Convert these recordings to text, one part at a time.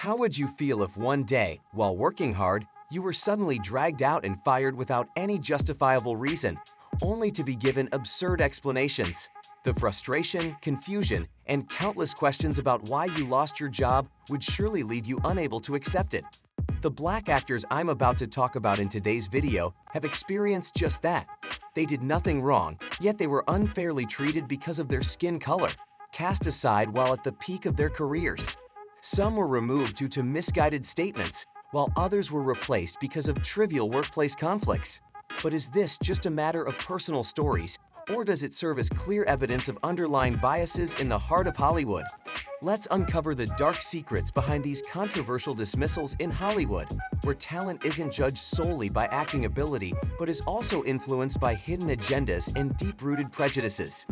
How would you feel if one day, while working hard, you were suddenly dragged out and fired without any justifiable reason, only to be given absurd explanations? The frustration, confusion, and countless questions about why you lost your job would surely leave you unable to accept it. The Black actors I'm about to talk about in today's video have experienced just that. They did nothing wrong, yet they were unfairly treated because of their skin color, cast aside while at the peak of their careers. Some were removed due to misguided statements, while others were replaced because of trivial workplace conflicts. But is this just a matter of personal stories, or does it serve as clear evidence of underlying biases in the heart of Hollywood? Let's uncover the dark secrets behind these controversial dismissals in Hollywood, where talent isn't judged solely by acting ability, but is also influenced by hidden agendas and deep-rooted prejudices.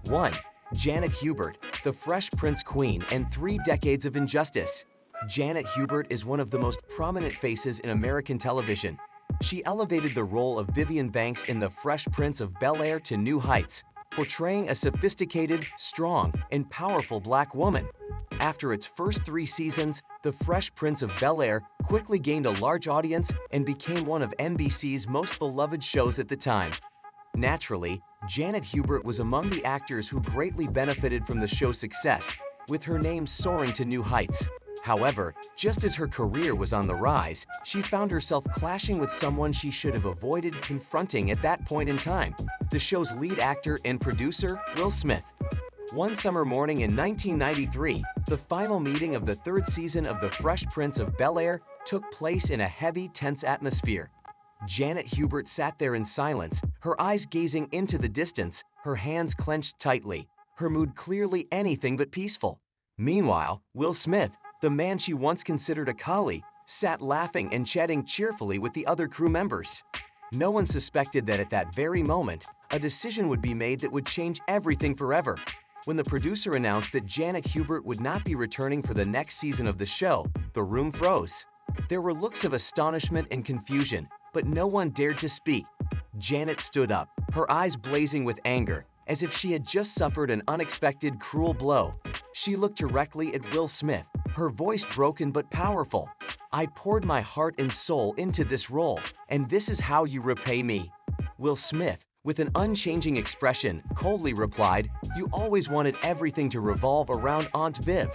1. Janet Hubert, the Fresh Prince Queen and 3 decades of injustice. Janet Hubert is one of the most prominent faces in American television. She elevated the role of Vivian Banks in The Fresh Prince of Bel-Air to new heights, portraying a sophisticated, strong, and powerful Black woman. After its first 3 seasons, The Fresh Prince of Bel-Air quickly gained a large audience and became one of NBC's most beloved shows at the time. Naturally, Janet Hubert was among the actors who greatly benefited from the show's success, with her name soaring to new heights. However, just as her career was on the rise, she found herself clashing with someone she should have avoided confronting at that point in time, the show's lead actor and producer, Will Smith. One summer morning in 1993, the final meeting of the 3rd season of The Fresh Prince of Bel-Air took place in a heavy, tense atmosphere. Janet Hubert sat there in silence, her eyes gazing into the distance, her hands clenched tightly, her mood clearly anything but peaceful. Meanwhile, Will Smith, the man she once considered a colleague, sat laughing and chatting cheerfully with the other crew members. No one suspected that at that very moment, a decision would be made that would change everything forever. When the producer announced that Janet Hubert would not be returning for the next season of the show, the room froze. There were looks of astonishment and confusion, but no one dared to speak. Janet stood up, her eyes blazing with anger, as if she had just suffered an unexpected, cruel blow. She looked directly at Will Smith, her voice broken but powerful. "I poured my heart and soul into this role, and this is how you repay me." Will Smith, with an unchanging expression, coldly replied, "You always wanted everything to revolve around Aunt Viv.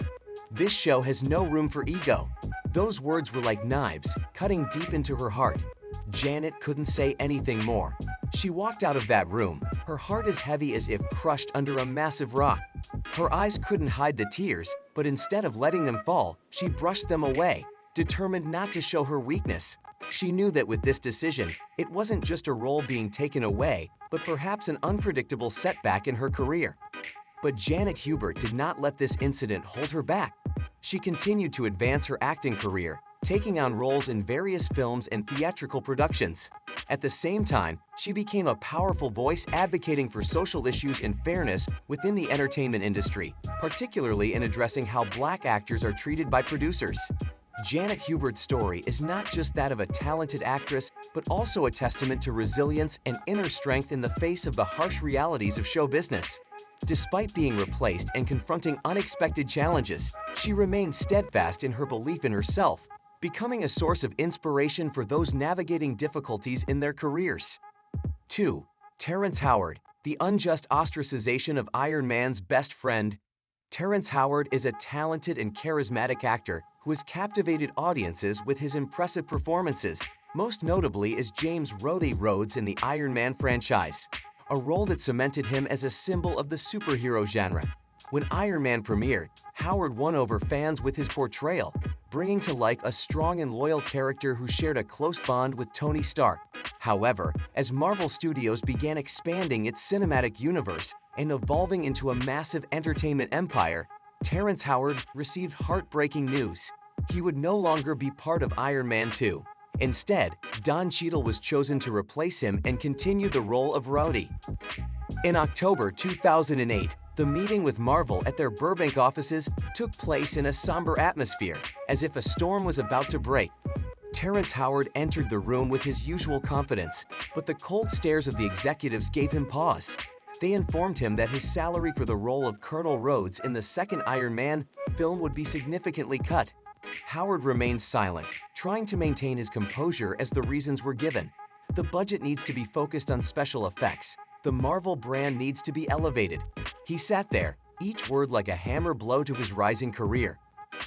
This show has no room for ego." Those words were like knives, cutting deep into her heart. Janet couldn't say anything more. She walked out of that room, her heart as heavy as if crushed under a massive rock. Her eyes couldn't hide the tears, but instead of letting them fall, she brushed them away, determined not to show her weakness. She knew that with this decision, it wasn't just a role being taken away, but perhaps an unpredictable setback in her career. But Janet Hubert did not let this incident hold her back. She continued to advance her acting career, taking on roles in various films and theatrical productions. At the same time, she became a powerful voice advocating for social issues and fairness within the entertainment industry, particularly in addressing how Black actors are treated by producers. Janet Hubert's story is not just that of a talented actress, but also a testament to resilience and inner strength in the face of the harsh realities of show business. Despite being replaced and confronting unexpected challenges, she remained steadfast in her belief in herself, becoming a source of inspiration for those navigating difficulties in their careers. 2. Terrence Howard, the unjust ostracization of Iron Man's best friend. Terrence Howard is a talented and charismatic actor who has captivated audiences with his impressive performances, most notably as James "Rhodey" Rhodes in the Iron Man franchise, a role that cemented him as a symbol of the superhero genre. When Iron Man premiered, Howard won over fans with his portrayal, bringing to life a strong and loyal character who shared a close bond with Tony Stark. However, as Marvel Studios began expanding its cinematic universe and evolving into a massive entertainment empire, Terrence Howard received heartbreaking news. He would no longer be part of Iron Man 2. Instead, Don Cheadle was chosen to replace him and continue the role of Rhodey. In October 2008, the meeting with Marvel at their Burbank offices took place in a somber atmosphere, as if a storm was about to break. Terrence Howard entered the room with his usual confidence, but the cold stares of the executives gave him pause. They informed him that his salary for the role of Colonel Rhodes in the second Iron Man film would be significantly cut. Howard remains silent, trying to maintain his composure as the reasons were given. The budget needs to be focused on special effects. The Marvel brand needs to be elevated. He sat there, each word like a hammer blow to his rising career.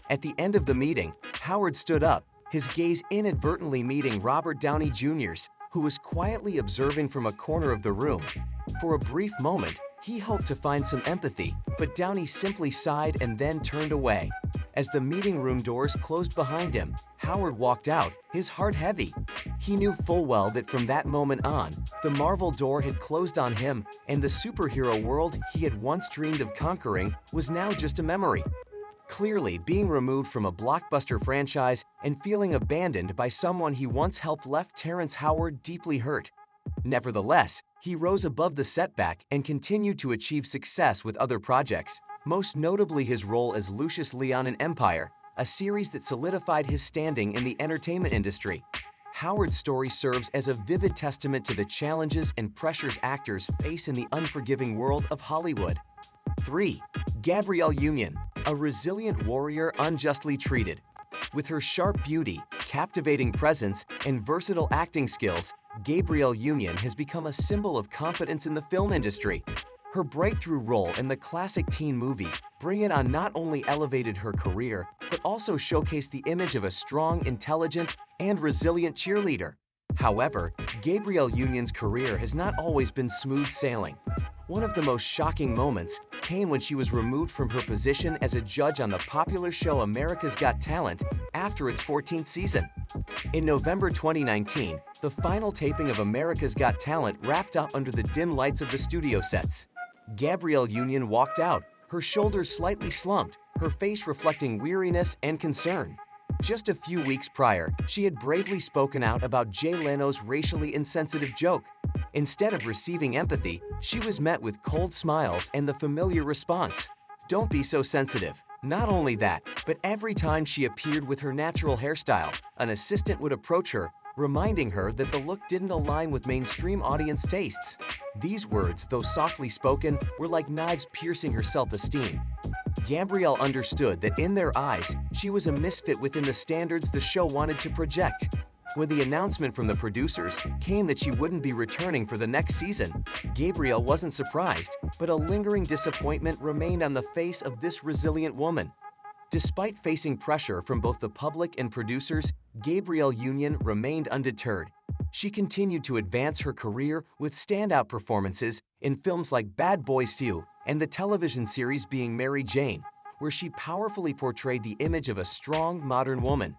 At the end of the meeting, Howard stood up, his gaze inadvertently meeting Robert Downey Jr.'s, who was quietly observing from a corner of the room. For a brief moment, he hoped to find some empathy, but Downey simply sighed and then turned away. As the meeting room doors closed behind him, Howard walked out, his heart heavy. He knew full well that from that moment on, the Marvel door had closed on him, and the superhero world he had once dreamed of conquering was now just a memory. Clearly, being removed from a blockbuster franchise and feeling abandoned by someone he once helped left Terrence Howard deeply hurt. Nevertheless, he rose above the setback and continued to achieve success with other projects, most notably his role as Lucius Leon in Empire, a series that solidified his standing in the entertainment industry. Howard's story serves as a vivid testament to the challenges and pressures actors face in the unforgiving world of Hollywood. 3. Gabrielle Union, a resilient warrior unjustly treated. With her sharp beauty, captivating presence, and versatile acting skills, Gabrielle Union has become a symbol of confidence in the film industry. Her breakthrough role in the classic teen movie Bring It On not only elevated her career, but also showcased the image of a strong, intelligent, and resilient cheerleader. However, Gabrielle Union's career has not always been smooth sailing. One of the most shocking moments came when she was removed from her position as a judge on the popular show America's Got Talent after its 14th season. In November 2019, the final taping of America's Got Talent wrapped up under the dim lights of the studio sets. Gabrielle Union walked out, her shoulders slightly slumped, her face reflecting weariness and concern. Just a few weeks prior, she had bravely spoken out about Jay Leno's racially insensitive joke. Instead of receiving empathy, she was met with cold smiles and the familiar response, "Don't be so sensitive." Not only that, but every time she appeared with her natural hairstyle, an assistant would approach her, reminding her that the look didn't align with mainstream audience tastes. These words, though softly spoken, were like knives piercing her self-esteem. Gabrielle understood that in their eyes, she was a misfit within the standards the show wanted to project. When the announcement from the producers came that she wouldn't be returning for the next season, Gabrielle wasn't surprised, but a lingering disappointment remained on the face of this resilient woman. Despite facing pressure from both the public and producers, Gabrielle Union remained undeterred. She continued to advance her career with standout performances in films like Bad Boys 2 and the television series Being Mary Jane, where she powerfully portrayed the image of a strong, modern woman.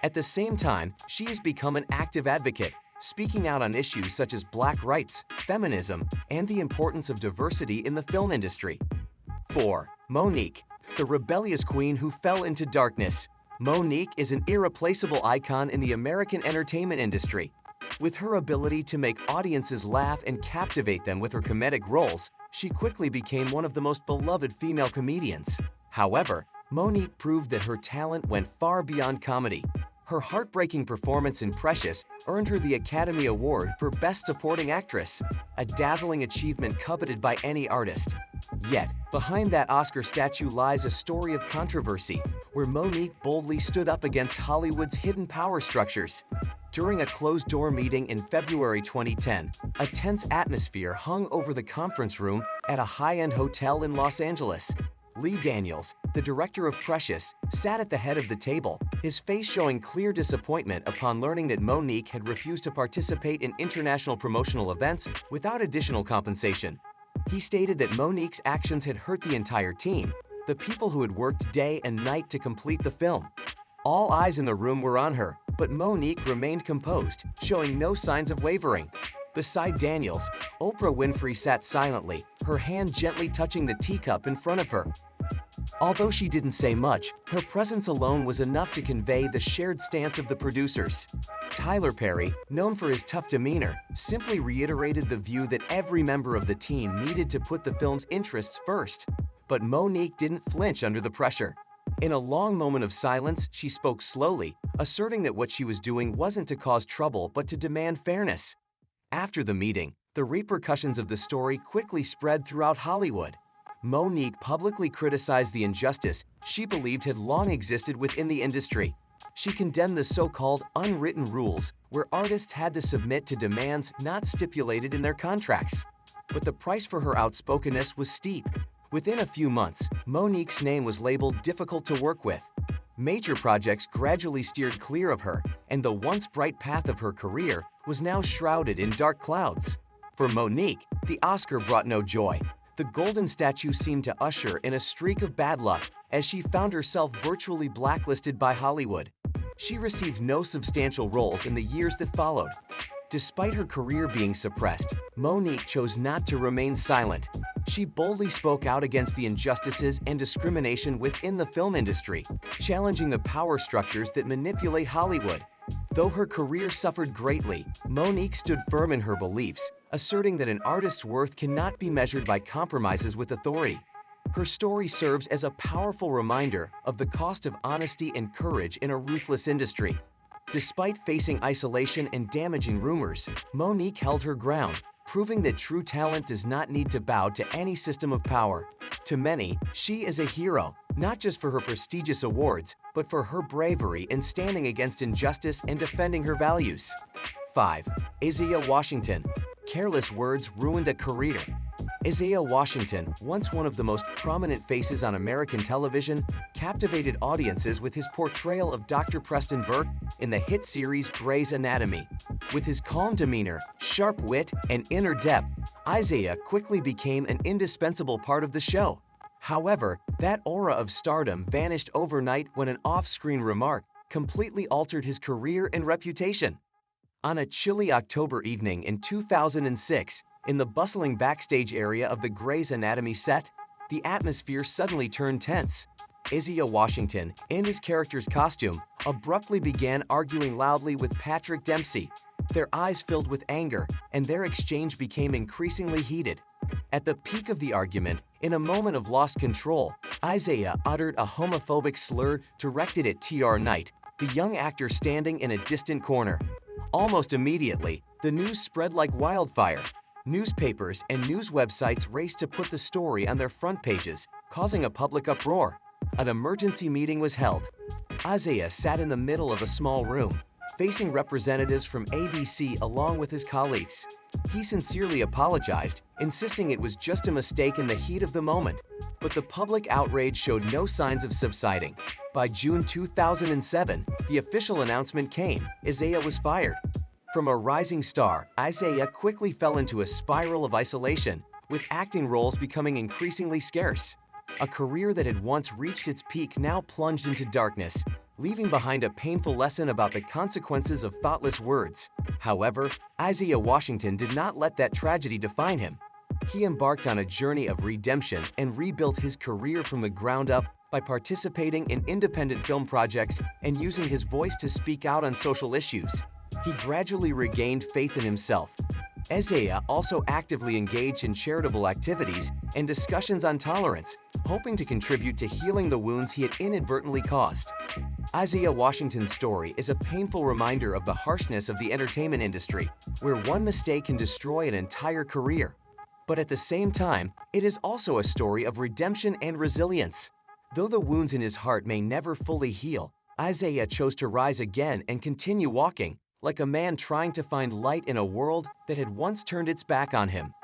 At the same time, she has become an active advocate, speaking out on issues such as Black rights, feminism, and the importance of diversity in the film industry. 4. Mo'Nique, the rebellious queen who fell into darkness. Mo'Nique is an irreplaceable icon in the American entertainment industry. With her ability to make audiences laugh and captivate them with her comedic roles, she quickly became one of the most beloved female comedians. However, Mo'Nique proved that her talent went far beyond comedy. Her heartbreaking performance in Precious earned her the Academy Award for Best Supporting Actress, a dazzling achievement coveted by any artist. Yet, behind that Oscar statue lies a story of controversy, where Mo'Nique boldly stood up against Hollywood's hidden power structures. During a closed-door meeting in February 2010, a tense atmosphere hung over the conference room at a high-end hotel in Los Angeles. Lee Daniels, the director of Precious, sat at the head of the table, his face showing clear disappointment upon learning that Mo'Nique had refused to participate in international promotional events without additional compensation. He stated that Mo'Nique's actions had hurt the entire team, the people who had worked day and night to complete the film. All eyes in the room were on her, but Mo'Nique remained composed, showing no signs of wavering. Beside Daniels, Oprah Winfrey sat silently, her hand gently touching the teacup in front of her. Although she didn't say much, her presence alone was enough to convey the shared stance of the producers. Tyler Perry, known for his tough demeanor, simply reiterated the view that every member of the team needed to put the film's interests first. But Mo'Nique didn't flinch under the pressure. In a long moment of silence, she spoke slowly, asserting that what she was doing wasn't to cause trouble but to demand fairness. After the meeting, the repercussions of the story quickly spread throughout Hollywood. Monique publicly criticized the injustice she believed had long existed within the industry. She condemned the so-called unwritten rules where artists had to submit to demands not stipulated in their contracts. But the price for her outspokenness was steep. Within a few months, Monique's name was labeled difficult to work with. Major projects gradually steered clear of her, and the once bright path of her career was now shrouded in dark clouds. For Monique, the Oscar brought no joy. The golden statue seemed to usher in a streak of bad luck as she found herself virtually blacklisted by Hollywood. She received no substantial roles in the years that followed. Despite her career being suppressed, Monique chose not to remain silent. She boldly spoke out against the injustices and discrimination within the film industry, challenging the power structures that manipulate Hollywood. Though her career suffered greatly, Monique stood firm in her beliefs, asserting that an artist's worth cannot be measured by compromises with authority. Her story serves as a powerful reminder of the cost of honesty and courage in a ruthless industry. Despite facing isolation and damaging rumors, Monique held her ground, proving that true talent does not need to bow to any system of power. To many, she is a hero, not just for her prestigious awards, but for her bravery in standing against injustice and defending her values. 5. Isaiah Washington. Careless words ruined a career. Isaiah Washington, once one of the most prominent faces on American television, captivated audiences with his portrayal of Dr. Preston Burke in the hit series Grey's Anatomy. With his calm demeanor, sharp wit, and inner depth, Isaiah quickly became an indispensable part of the show. However, that aura of stardom vanished overnight when an off-screen remark completely altered his career and reputation. On a chilly October evening in 2006, in the bustling backstage area of the Grey's Anatomy set, the atmosphere suddenly turned tense. Isaiah Washington, in his character's costume, abruptly began arguing loudly with Patrick Dempsey. Their eyes filled with anger, and their exchange became increasingly heated. At the peak of the argument, in a moment of lost control, Isaiah uttered a homophobic slur directed at T.R. Knight, the young actor standing in a distant corner. Almost immediately, the news spread like wildfire. Newspapers and news websites raced to put the story on their front pages, causing a public uproar. An emergency meeting was held. Isaiah sat in the middle of a small room, facing representatives from ABC along with his colleagues. He sincerely apologized, insisting it was just a mistake in the heat of the moment. But the public outrage showed no signs of subsiding. By June 2007, the official announcement came: Isaiah was fired. From a rising star, Isaiah quickly fell into a spiral of isolation, with acting roles becoming increasingly scarce. A career that had once reached its peak now plunged into darkness, leaving behind a painful lesson about the consequences of thoughtless words. However, Isaiah Washington did not let that tragedy define him. He embarked on a journey of redemption and rebuilt his career from the ground up by participating in independent film projects and using his voice to speak out on social issues. He gradually regained faith in himself. Isaiah also actively engaged in charitable activities and discussions on tolerance, hoping to contribute to healing the wounds he had inadvertently caused. Isaiah Washington's story is a painful reminder of the harshness of the entertainment industry, where one mistake can destroy an entire career. But at the same time, it is also a story of redemption and resilience. Though the wounds in his heart may never fully heal, Isaiah chose to rise again and continue walking, like a man trying to find light in a world that had once turned its back on him.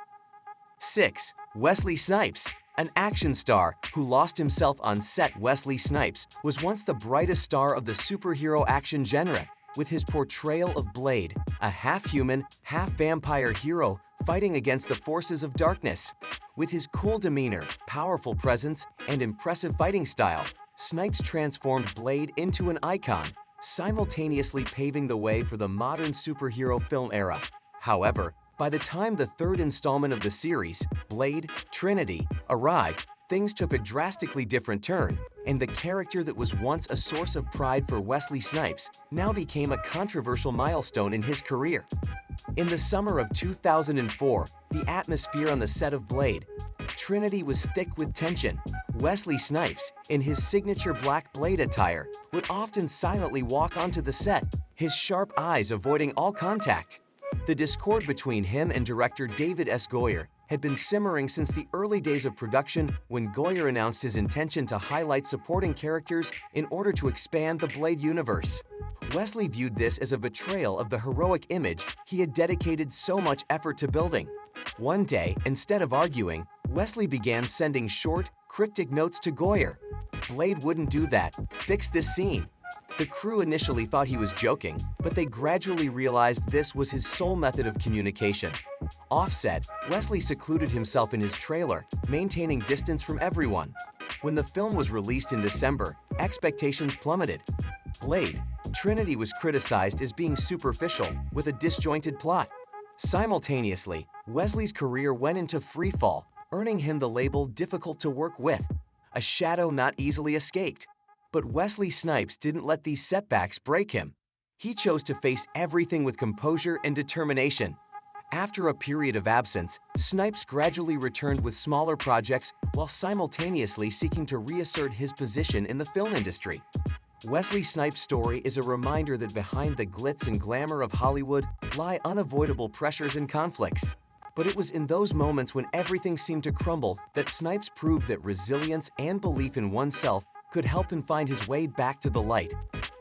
6. Wesley Snipes. An action star who lost himself on set, Wesley Snipes was once the brightest star of the superhero action genre, with his portrayal of Blade, a half-human, half-vampire hero fighting against the forces of darkness. With his cool demeanor, powerful presence, and impressive fighting style, Snipes transformed Blade into an icon, simultaneously paving the way for the modern superhero film era. However, by the time the third installment of the series, Blade: Trinity, arrived, things took a drastically different turn, and the character that was once a source of pride for Wesley Snipes now became a controversial milestone in his career. In the summer of 2004, the atmosphere on the set of Blade: Trinity was thick with tension. Wesley Snipes, in his signature black Blade attire, would often silently walk onto the set, his sharp eyes avoiding all contact. The discord between him and director David S. Goyer had been simmering since the early days of production when Goyer announced his intention to highlight supporting characters in order to expand the Blade universe. Wesley viewed this as a betrayal of the heroic image he had dedicated so much effort to building. One day, instead of arguing, Wesley began sending short, cryptic notes to Goyer. "Blade wouldn't do that. Fix this scene." The crew initially thought he was joking, but they gradually realized this was his sole method of communication. Offset, Wesley secluded himself in his trailer, maintaining distance from everyone. When the film was released in December, expectations plummeted. Blade, Trinity was criticized as being superficial, with a disjointed plot. Simultaneously, Wesley's career went into freefall, earning him the label difficult to work with, a shadow not easily escaped. But Wesley Snipes didn't let these setbacks break him. He chose to face everything with composure and determination. After a period of absence, Snipes gradually returned with smaller projects while simultaneously seeking to reassert his position in the film industry. Wesley Snipes' story is a reminder that behind the glitz and glamour of Hollywood lie unavoidable pressures and conflicts. But it was in those moments when everything seemed to crumble that Snipes proved that resilience and belief in oneself could help him find his way back to the light.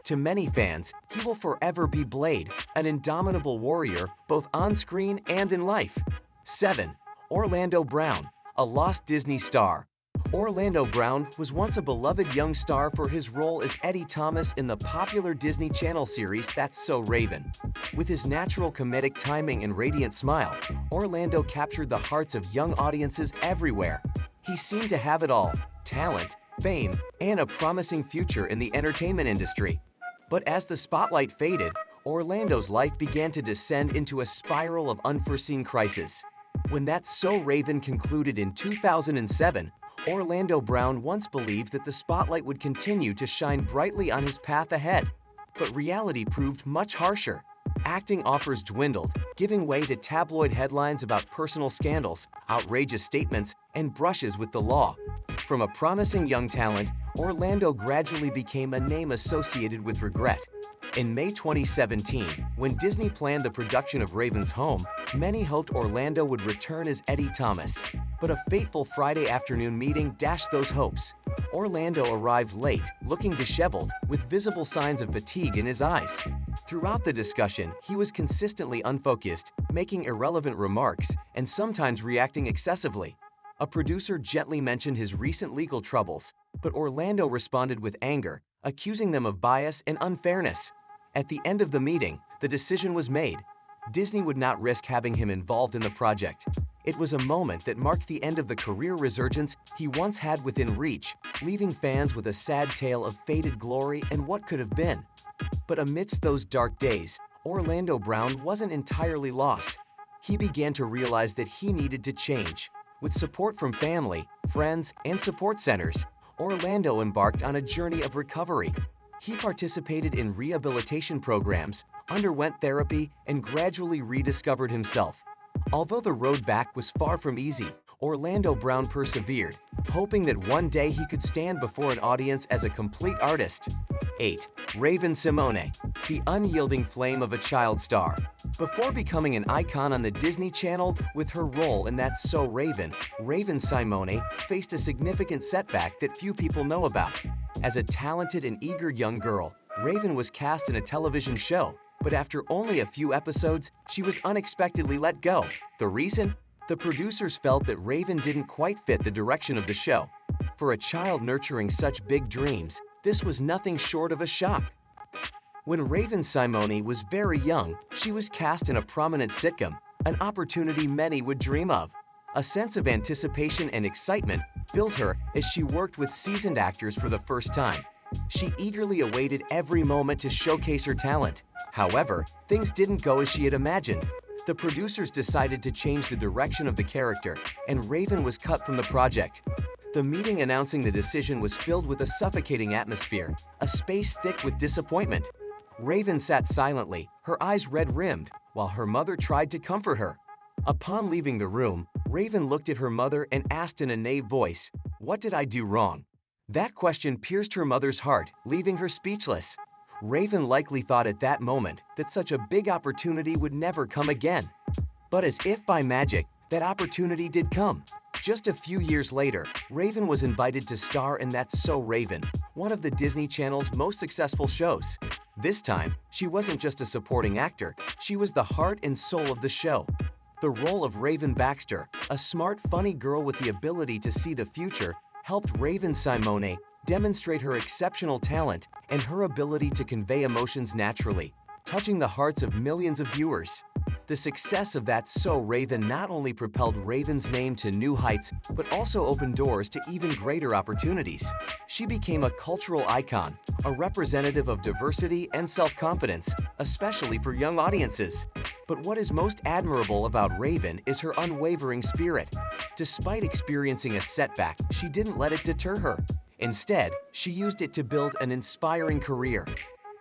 To many fans, he will forever be Blade, an indomitable warrior both on screen and in life. 7. Orlando Brown, a lost Disney star. Orlando Brown was once a beloved young star for his role as Eddie Thomas in the popular Disney Channel series That's So Raven. With his natural comedic timing and radiant smile, Orlando captured the hearts of young audiences everywhere. He seemed to have it all: talent, fame, and a promising future in the entertainment industry. But as the spotlight faded, Orlando's life began to descend into a spiral of unforeseen crisis. When That's So Raven concluded in 2007, Orlando Brown once believed that the spotlight would continue to shine brightly on his path ahead. But reality proved much harsher. Acting offers dwindled, giving way to tabloid headlines about personal scandals, outrageous statements, and brushes with the law. From a promising young talent, Orlando gradually became a name associated with regret. In May 2017, when Disney planned the production of Raven's Home, many hoped Orlando would return as Eddie Thomas. But a fateful Friday afternoon meeting dashed those hopes. Orlando arrived late, looking disheveled, with visible signs of fatigue in his eyes. Throughout the discussion, he was consistently unfocused, making irrelevant remarks, and sometimes reacting excessively. A producer gently mentioned his recent legal troubles, but Orlando responded with anger, accusing them of bias and unfairness. At the end of the meeting, the decision was made. Disney would not risk having him involved in the project. It was a moment that marked the end of the career resurgence he once had within reach, leaving fans with a sad tale of faded glory and what could have been. But amidst those dark days, Orlando Brown wasn't entirely lost. He began to realize that he needed to change. With support from family, friends, and support centers, Orlando embarked on a journey of recovery. He participated in rehabilitation programs, underwent therapy, and gradually rediscovered himself. Although the road back was far from easy, Orlando Brown persevered, hoping that one day he could stand before an audience as a complete artist. 8. Raven-Symoné, the unyielding flame of a child star. Before becoming an icon on the Disney Channel with her role in That's So Raven, Raven-Symoné faced a significant setback that few people know about. As a talented and eager young girl, Raven was cast in a television show, but after only a few episodes, she was unexpectedly let go. The reason? The producers felt that Raven didn't quite fit the direction of the show. For a child nurturing such big dreams, this was nothing short of a shock. When Raven-Symoné was very young, she was cast in a prominent sitcom, an opportunity many would dream of. A sense of anticipation and excitement filled her as she worked with seasoned actors for the first time. She eagerly awaited every moment to showcase her talent. However, things didn't go as she had imagined. The producers decided to change the direction of the character, and Raven was cut from the project. The meeting announcing the decision was filled with a suffocating atmosphere, a space thick with disappointment. Raven sat silently, her eyes red-rimmed, while her mother tried to comfort her. Upon leaving the room, Raven looked at her mother and asked in a naive voice, "What did I do wrong?" That question pierced her mother's heart, leaving her speechless. Raven likely thought at that moment that such a big opportunity would never come again. But as if by magic, That opportunity did come. Just a few years later, Raven was invited to star in That's So Raven, one of the Disney Channel's most successful shows. This time, she wasn't just a supporting actor, she was the heart and soul of the show. The role of Raven Baxter, a smart, funny girl with the ability to see the future, helped Raven-Symoné demonstrate her exceptional talent and her ability to convey emotions naturally, touching the hearts of millions of viewers. The success of That's So Raven not only propelled Raven's name to new heights, but also opened doors to even greater opportunities. She became a cultural icon, a representative of diversity and self-confidence, especially for young audiences. But what is most admirable about Raven is her unwavering spirit. Despite experiencing a setback, she didn't let it deter her. Instead, she used it to build an inspiring career.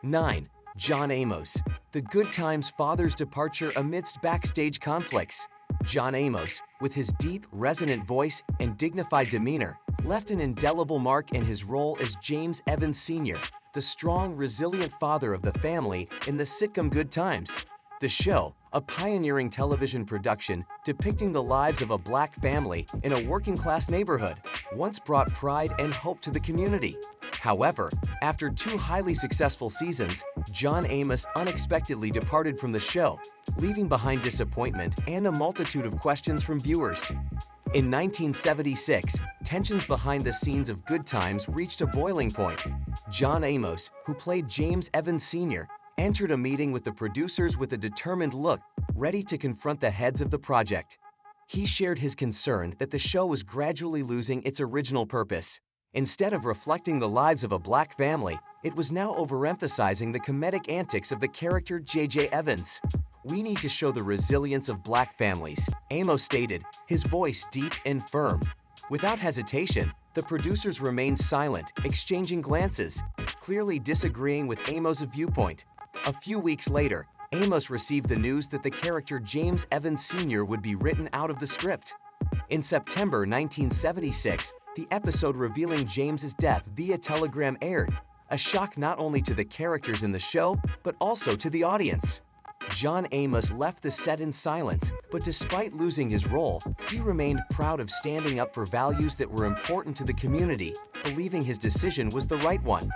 9. John Amos, the Good Times father's departure amidst backstage conflicts. John Amos, with his deep, resonant voice and dignified demeanor, left an indelible mark in his role as James Evans Sr., the strong, resilient father of the family in the sitcom Good Times. The show, a pioneering television production depicting the lives of a black family in a working-class neighborhood, once brought pride and hope to the community. However, after 2 highly successful seasons, John Amos unexpectedly departed from the show, leaving behind disappointment and a multitude of questions from viewers. In 1976, tensions behind the scenes of Good Times reached a boiling point. John Amos, who played James Evans Sr., entered a meeting with the producers with a determined look, ready to confront the heads of the project. He shared his concern that the show was gradually losing its original purpose. Instead of reflecting the lives of a black family, it was now overemphasizing the comedic antics of the character J.J. Evans. "We need to show the resilience of black families," Amos stated, his voice deep and firm. Without hesitation, the producers remained silent, exchanging glances, clearly disagreeing with Amos' viewpoint. A few weeks later, Amos received the news that the character James Evans Sr. would be written out of the script. In September 1976, the episode revealing James's death via telegram aired, a shock not only to the characters in the show, but also to the audience. John Amos left the set in silence, but despite losing his role, he remained proud of standing up for values that were important to the community, believing his decision was the right one.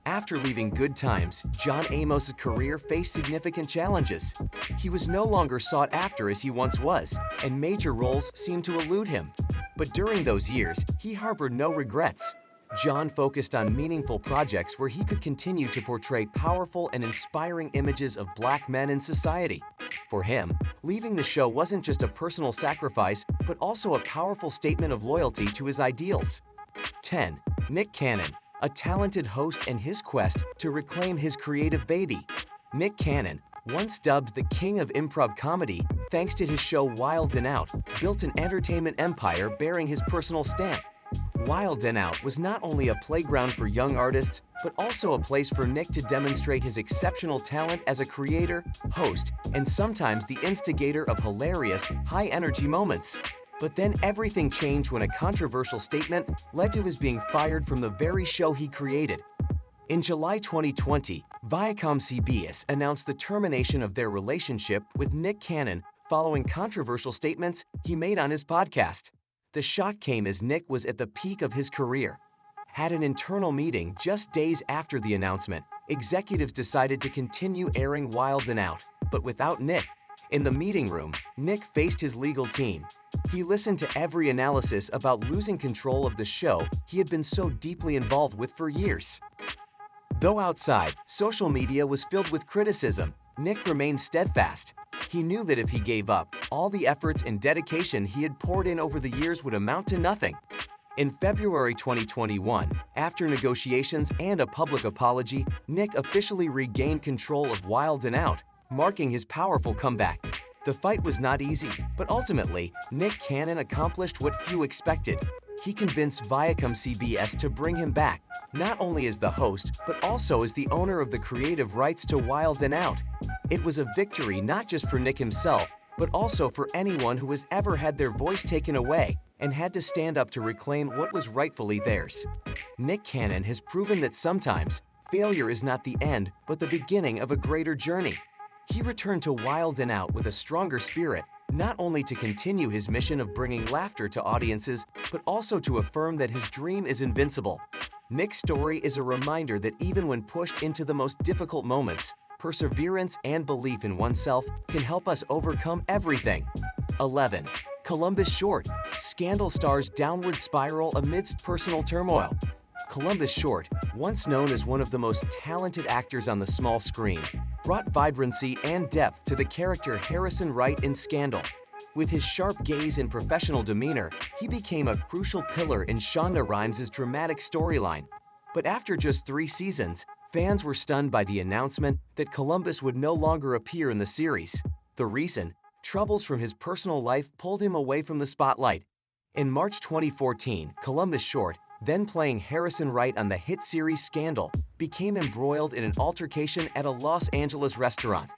After leaving Good Times, John Amos' career faced significant challenges. He was no longer sought after as he once was, and major roles seemed to elude him. But during those years, he harbored no regrets. John focused on meaningful projects where he could continue to portray powerful and inspiring images of black men in society. For him, leaving the show wasn't just a personal sacrifice, but also a powerful statement of loyalty to his ideals. 10. Nick Cannon, a talented host and his quest to reclaim his creative baby. Nick Cannon, once dubbed the king of improv comedy, thanks to his show Wild 'N Out, built an entertainment empire bearing his personal stamp. Wild 'N Out was not only a playground for young artists, but also a place for Nick to demonstrate his exceptional talent as a creator, host, and sometimes the instigator of hilarious, high-energy moments. But then everything changed when a controversial statement led to his being fired from the very show he created. In July 2020, Viacom-CBS announced the termination of their relationship with Nick Cannon following controversial statements he made on his podcast. The shock came as Nick was at the peak of his career. At an internal meeting just days after the announcement, executives decided to continue airing Wild 'N Out, but without Nick. In the meeting room, Nick faced his legal team. He listened to every analysis about losing control of the show he had been so deeply involved with for years. Though outside, social media was filled with criticism, Nick remained steadfast. He knew that if he gave up, all the efforts and dedication he had poured in over the years would amount to nothing. In February 2021, after negotiations and a public apology, Nick officially regained control of Wild 'N Out, marking his powerful comeback. The fight was not easy, but ultimately, Nick Cannon accomplished what few expected. He convinced Viacom-CBS to bring him back, not only as the host, but also as the owner of the creative rights to Wild 'N Out. It was a victory not just for Nick himself, but also for anyone who has ever had their voice taken away and had to stand up to reclaim what was rightfully theirs. Nick Cannon has proven that sometimes, failure is not the end, but the beginning of a greater journey. He returned to Wild 'N Out with a stronger spirit, not only to continue his mission of bringing laughter to audiences, but also to affirm that his dream is invincible. Nick's story is a reminder that even when pushed into the most difficult moments, perseverance and belief in oneself can help us overcome everything. 11. Columbus Short. Scandal star's downward spiral amidst personal turmoil. Columbus Short, once known as one of the most talented actors on the small screen, brought vibrancy and depth to the character Harrison Wright in Scandal. With his sharp gaze and professional demeanor, he became a crucial pillar in Shonda Rhimes' dramatic storyline. But after just 3 seasons, fans were stunned by the announcement that Columbus would no longer appear in the series. The reason? Troubles from his personal life pulled him away from the spotlight. In March 2014, Columbus Short, then playing Harrison Wright on the hit series Scandal, became embroiled in an altercation at a Los Angeles restaurant.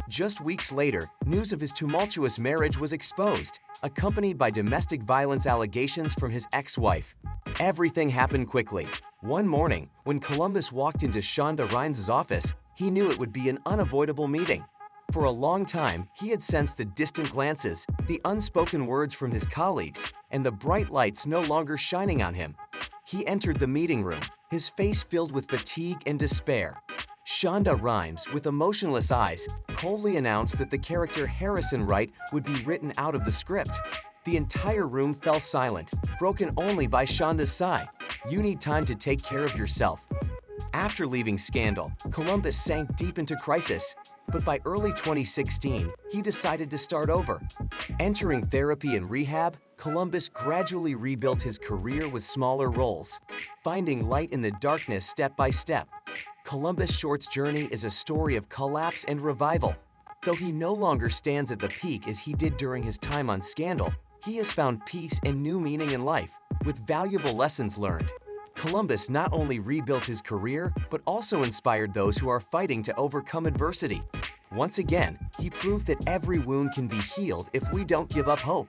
Just weeks later, news of his tumultuous marriage was exposed, accompanied by domestic violence allegations from his ex-wife. Everything happened quickly. One morning, when Columbus walked into Shonda Rhimes' office, he knew it would be an unavoidable meeting. For a long time, he had sensed the distant glances, the unspoken words from his colleagues, and the bright lights no longer shining on him. He entered the meeting room, his face filled with fatigue and despair. Shonda Rhimes, with emotionless eyes, coldly announced that the character Harrison Wright would be written out of the script. The entire room fell silent, broken only by Shonda's sigh. "You need time to take care of yourself." After leaving Scandal, Columbus sank deep into crisis. But by early 2016, he decided to start over. Entering therapy and rehab, Columbus gradually rebuilt his career with smaller roles, finding light in the darkness step by step. Columbus Short's journey is a story of collapse and revival. Though he no longer stands at the peak as he did during his time on Scandal, he has found peace and new meaning in life, with valuable lessons learned. Columbus not only rebuilt his career, but also inspired those who are fighting to overcome adversity. Once again, he proved that every wound can be healed if we don't give up hope.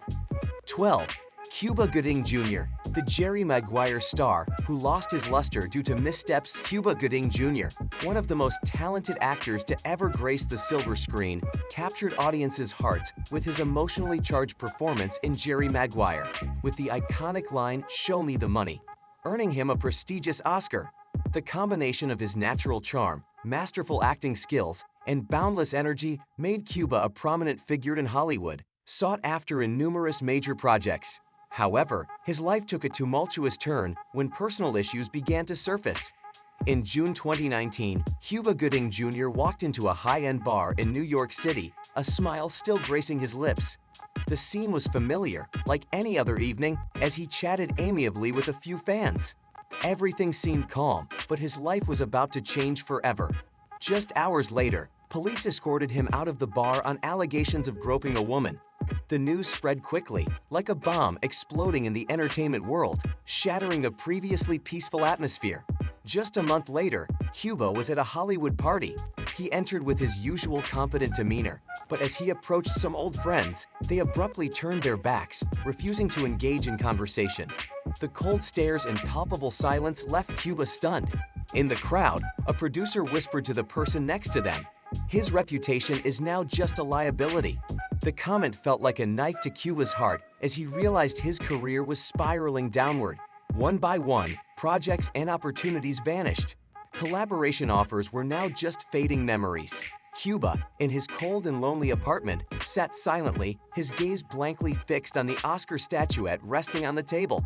12. Cuba Gooding Jr., the Jerry Maguire star who lost his luster due to missteps. Cuba Gooding Jr., one of the most talented actors to ever grace the silver screen, captured audiences' hearts with his emotionally charged performance in Jerry Maguire, with the iconic line, "Show me the money," earning him a prestigious Oscar. The combination of his natural charm, masterful acting skills, and boundless energy made Cuba a prominent figure in Hollywood, sought after in numerous major projects. However, his life took a tumultuous turn when personal issues began to surface. In June 2019, Cuba Gooding Jr. walked into a high-end bar in New York City, a smile still gracing his lips. The scene was familiar, like any other evening, as he chatted amiably with a few fans. Everything seemed calm, but his life was about to change forever. Just hours later, police escorted him out of the bar on allegations of groping a woman. The news spread quickly, like a bomb exploding in the entertainment world, shattering the previously peaceful atmosphere. Just a month later, Cuba was at a Hollywood party. He entered with his usual confident demeanor, but as he approached some old friends, they abruptly turned their backs, refusing to engage in conversation. The cold stares and palpable silence left Cuba stunned. In the crowd, a producer whispered to the person next to them, "His reputation is now just a liability." The comment felt like a knife to Cuba's heart as he realized his career was spiraling downward. One by one, projects and opportunities vanished. Collaboration offers were now just fading memories. Cuba, in his cold and lonely apartment, sat silently, his gaze blankly fixed on the Oscar statuette resting on the table.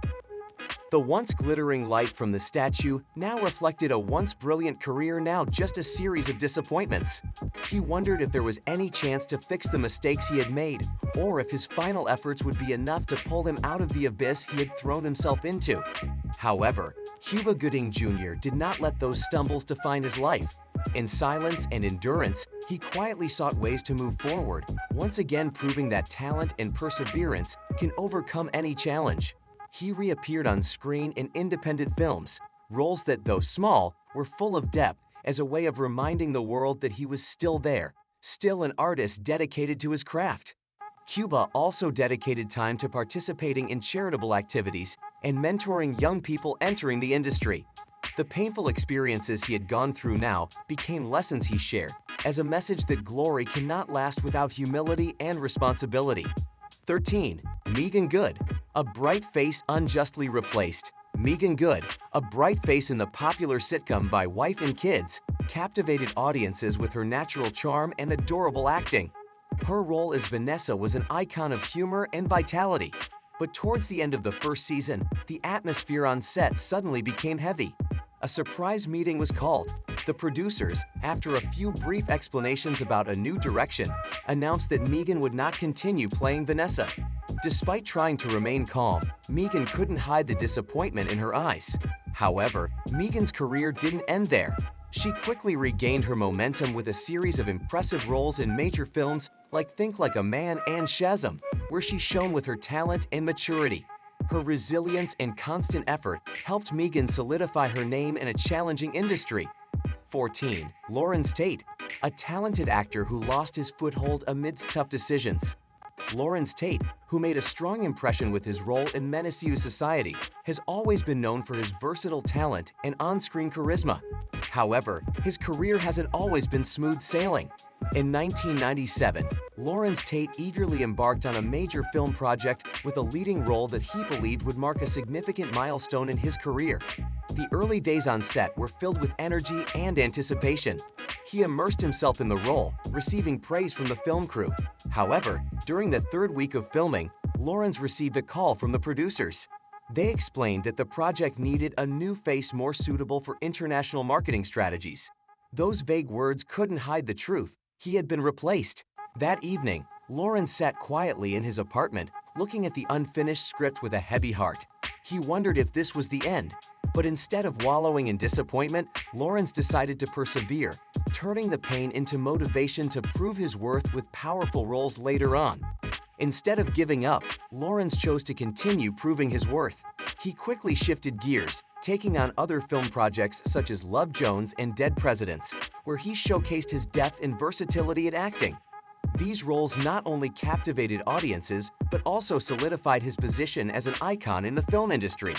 The once glittering light from the statue now reflected a once brilliant career, now just a series of disappointments. He wondered if there was any chance to fix the mistakes he had made, or if his final efforts would be enough to pull him out of the abyss he had thrown himself into. However, Cuba Gooding Jr. did not let those stumbles define his life. In silence and endurance, he quietly sought ways to move forward, once again proving that talent and perseverance can overcome any challenge. He reappeared on screen in independent films, roles that, though small, were full of depth, as a way of reminding the world that he was still there, still an artist dedicated to his craft. Cuba also dedicated time to participating in charitable activities and mentoring young people entering the industry. The painful experiences he had gone through now became lessons he shared, as a message that glory cannot last without humility and responsibility. 13. Meagan Good, a bright face unjustly replaced. Meagan Good, a bright face in the popular sitcom By Wife and Kids, captivated audiences with her natural charm and adorable acting. Her role as Vanessa was an icon of humor and vitality. But towards the end of the first season, the atmosphere on set suddenly became heavy. A surprise meeting was called. The producers, after a few brief explanations about a new direction, announced that Meagan would not continue playing Vanessa. Despite trying to remain calm, Meagan couldn't hide the disappointment in her eyes. However, Meagan's career didn't end there. She quickly regained her momentum with a series of impressive roles in major films like Think Like a Man and Shazam, where she shone with her talent and maturity. Her resilience and constant effort helped Meagan solidify her name in a challenging industry. 14. Lawrence Tate, a talented actor who lost his foothold amidst tough decisions. Lawrence Tate, who made a strong impression with his role in Menace to Society, has always been known for his versatile talent and on-screen charisma. However, his career hasn't always been smooth sailing. In 1997, Lawrence Tate eagerly embarked on a major film project with a leading role that he believed would mark a significant milestone in his career. The early days on set were filled with energy and anticipation. He immersed himself in the role, receiving praise from the film crew. However, during the third week of filming, Lawrence received a call from the producers. They explained that the project needed a new face more suitable for international marketing strategies. Those vague words couldn't hide the truth. He had been replaced. That evening, Lawrence sat quietly in his apartment, looking at the unfinished script with a heavy heart. He wondered if this was the end. But instead of wallowing in disappointment, Lawrence decided to persevere, turning the pain into motivation to prove his worth with powerful roles later on. Instead of giving up, Lawrence chose to continue proving his worth. He quickly shifted gears, taking on other film projects such as Love Jones and Dead Presidents, where he showcased his depth and versatility in acting. These roles not only captivated audiences, but also solidified his position as an icon in the film industry.